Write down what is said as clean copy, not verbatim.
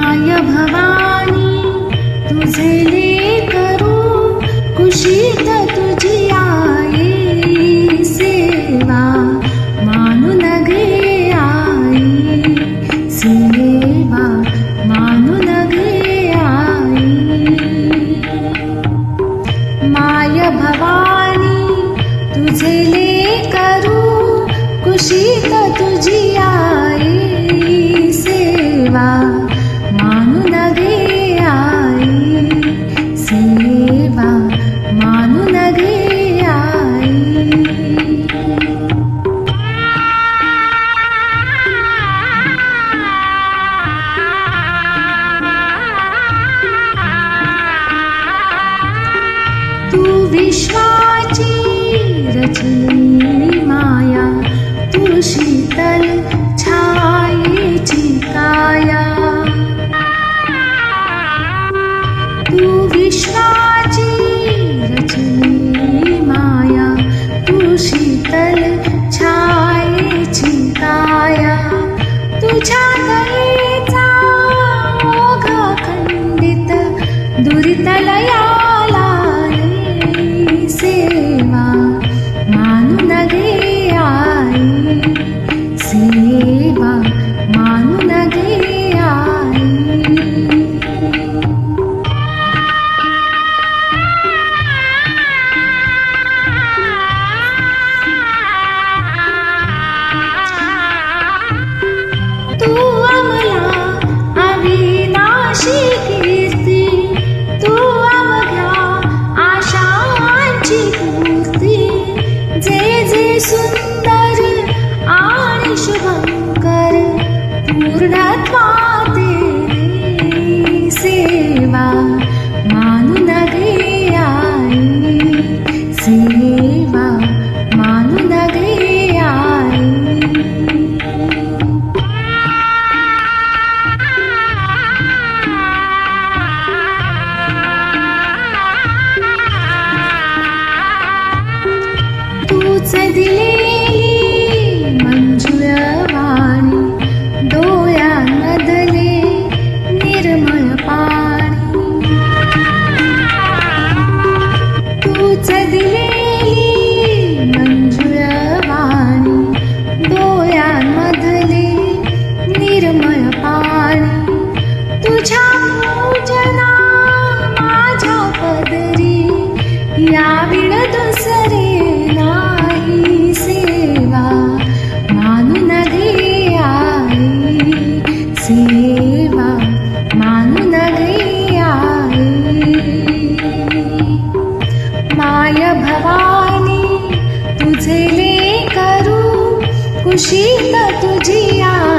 माय भवानी तुझे लेकरू कुशीत तुझी आई सेवा मानून गे आई सेवा मानून गे आई माय भवानी तुझे लेकरू कुशीत तुझी आई सेवा मानून गे आई सेवा मानून गे आई तू विश्वाची रचली माया तू शीतल छायेची काया तू विश्वाची रचली माया तू शीतल छायेची काया तुझ्या दयेचा ओघ खंडित दुरितलयाला सेवा मानून गे आई सेवा मानून गे आई तू अमला अविनाशी कीर्ती तू अवघ्या आशांची पूर्ती जे जे सुंदर आणि शुभंकर पूर्णत्वात येणे सेवा मानून गे आई सेवा मानून गे आई तूच दिलेली मंजूळ वाणी डोळ्यांमधले निर्मळ पाणी तूच दिलेली मंजूळ वाणी डोळ्यांमधले निर्मळ पाणी तुझ्या पूजना माझ्या पदरी याविण दुसरे नाही सेवा मानून गे आई सेवा मानून गे आई माय भवानी तुझे लेकरू कुशीत तुझी आई